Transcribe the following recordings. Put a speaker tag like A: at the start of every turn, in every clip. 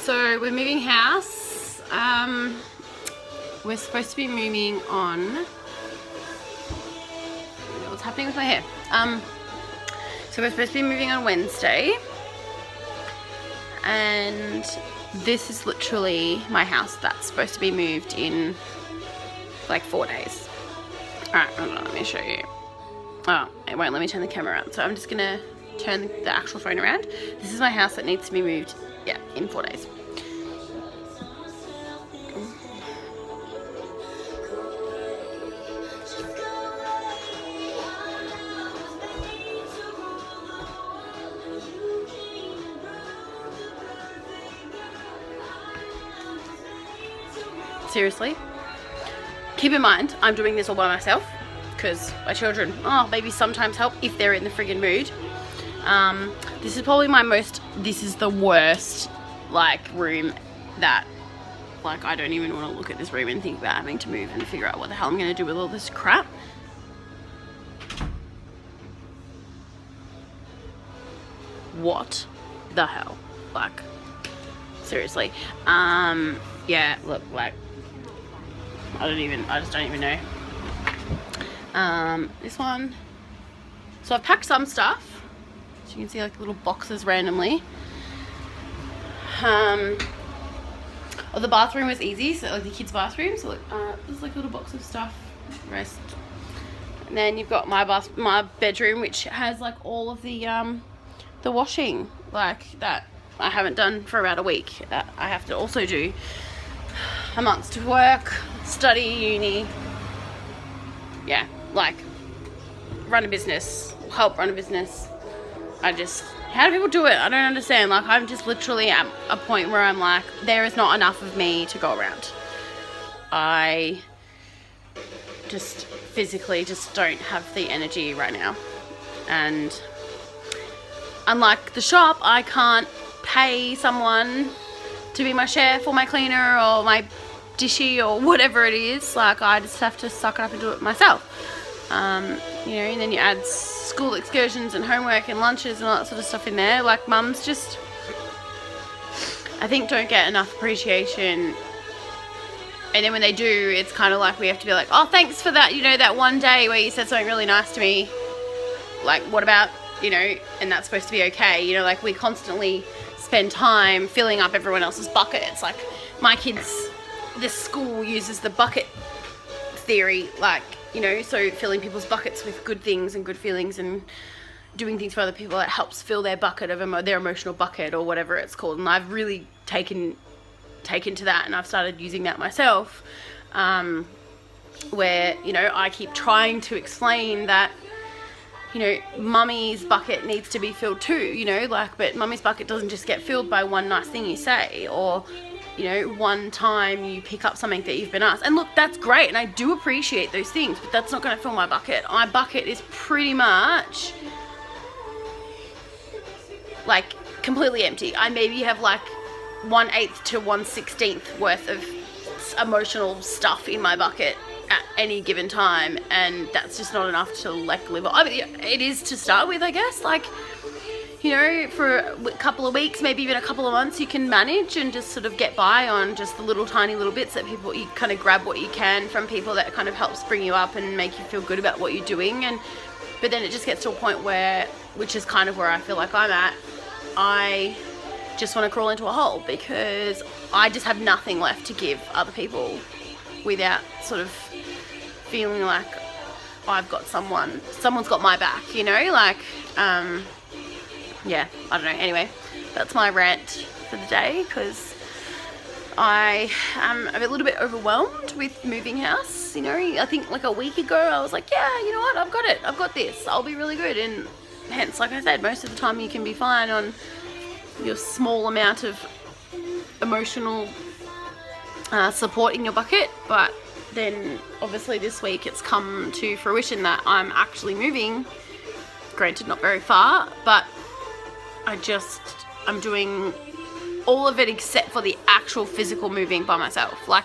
A: So we're moving house. We're supposed to be moving on. What's happening with my hair? So we're supposed to be moving on Wednesday, and this is literally my house that's supposed to be moved in like 4 days. Alright, hold on, let me show you. Oh, it won't let me turn the camera around, so I'm just gonna turn the actual phone around. This is my house that needs to be moved, yeah, in 4 days. Seriously, keep in mind I'm doing this all by myself because my children maybe sometimes help if they're in the friggin' mood. This is probably this is the worst like room that like I don't even want to look at this room and think about having to move and figure out what the hell I'm going to do with all this crap. What the hell, like seriously. Yeah, look, like I just don't even know. This one. So I've packed some stuff. So you can see like little boxes randomly. The bathroom was easy, so like the kids' bathroom. So there's like a little box of stuff, rest. And then you've got my bedroom, which has like all of the washing, like that I haven't done for about a week. That I have to also do amongst work, study, uni. Yeah, like run a business, help run a business. How do people do it? I don't understand. Like I'm just literally at a point where I'm like, there is not enough of me to go around. I just physically just don't have the energy right now. And unlike the shop, I can't pay someone to be my chef or my cleaner or my dishy or whatever it is. Like I just have to suck it up and do it myself. You know, and then you add school excursions and homework and lunches and all that sort of stuff in there. Like mums just, I think, don't get enough appreciation. And then when they do, it's kind of like we have to be like, oh, thanks for that, you know, that one day where you said something really nice to me. Like, what about, you know, and that's supposed to be okay. You know, like we constantly spend time filling up everyone else's buckets. Like my kids, this school uses the bucket theory, like, you know, so filling people's buckets with good things and good feelings and doing things for other people that helps fill their bucket of their emotional bucket or whatever it's called. And I've really taken to that, and I've started using that myself, where, you know, I keep trying to explain that, you know, mummy's bucket needs to be filled too, you know, like, but mummy's bucket doesn't just get filled by one nice thing you say, or, you know, one time you pick up something that you've been asked. And look, that's great, and I do appreciate those things, but that's not going to fill my bucket. My bucket is pretty much like completely empty. I maybe have like 1/8 to 1/16 worth of emotional stuff in my bucket at any given time, and that's just not enough to like live on. I mean, it is to start with, I guess, like, you know, for a couple of weeks, maybe even a couple of months, you can manage and just sort of get by on just the little tiny little bits that people, you kind of grab what you can from people that kind of helps bring you up and make you feel good about what you're doing. But then it just gets to a point where, which is kind of where I feel like I'm at, I just want to crawl into a hole because I just have nothing left to give other people without sort of feeling like I've got someone's got my back, you know, like, yeah, I don't know. Anyway, that's my rant for the day because I am a little bit overwhelmed with moving house. You know, I think like a week ago I was like, yeah, you know what, I've got it, I've got this, I'll be really good. And hence, like I said, most of the time you can be fine on your small amount of emotional support in your bucket, but then obviously this week it's come to fruition that I'm actually moving, granted not very far, but I'm doing all of it except for the actual physical moving by myself. Like,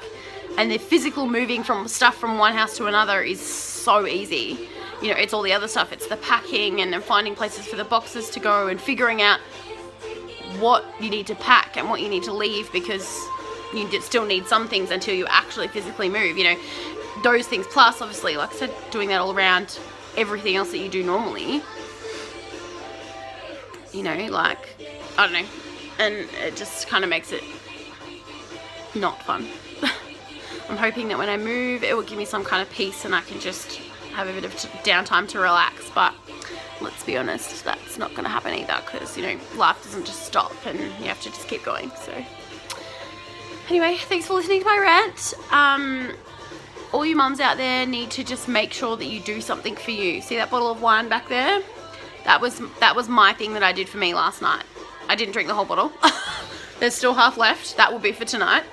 A: and the physical moving from stuff from one house to another is so easy. You know, it's all the other stuff. It's the packing and then finding places for the boxes to go and figuring out what you need to pack and what you need to leave, because you still need some things until you actually physically move, you know, those things. Plus, obviously, like I said, doing that all around everything else that you do normally, you know, like, I don't know, and it just kind of makes it not fun. I'm hoping that when I move, it will give me some kind of peace and I can just have a bit of downtime to relax, but let's be honest, that's not going to happen either, because, you know, life doesn't just stop and you have to just keep going. So anyway, thanks for listening to my rant. All you mums out there need to just make sure that you do something for you. See that bottle of wine back there? That was my thing that I did for me last night. I didn't drink the whole bottle. There's still half left. That will be for tonight.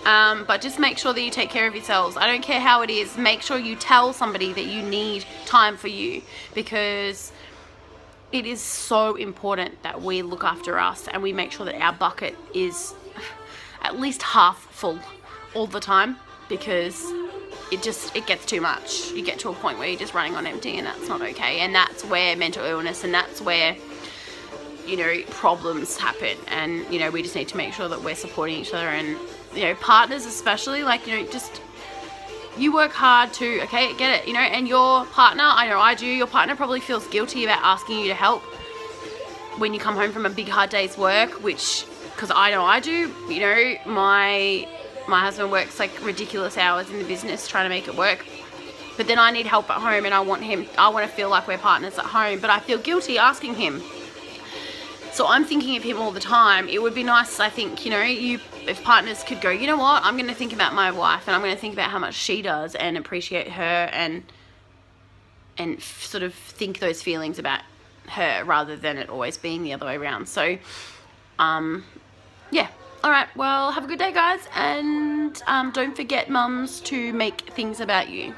A: But just make sure that you take care of yourselves. I don't care how it is. Make sure you tell somebody that you need time for you, because it is so important that we look after us and we make sure that our bucket is at least half full all the time, because it gets too much. You get to a point where you're just running on empty, and that's not okay. And that's where mental illness, and that's where, you know, problems happen. And, you know, we just need to make sure that we're supporting each other, and, you know, partners especially, like, you know, just, you work hard too, okay, get it, you know, and your partner, I know I do, your partner probably feels guilty about asking you to help when you come home from a big hard day's work, which, because I know I do, you know, my husband works like ridiculous hours in the business trying to make it work, but then I need help at home, and I want to feel like we're partners at home, but I feel guilty asking him. So I'm thinking of him all the time. It would be nice, I think, you know, if partners could go, you know what, I'm going to think about my wife, and I'm going to think about how much she does and appreciate her, and sort of think those feelings about her, rather than it always being the other way around. So, yeah. All right, well, have a good day, guys, and don't forget, mums, to make things about you.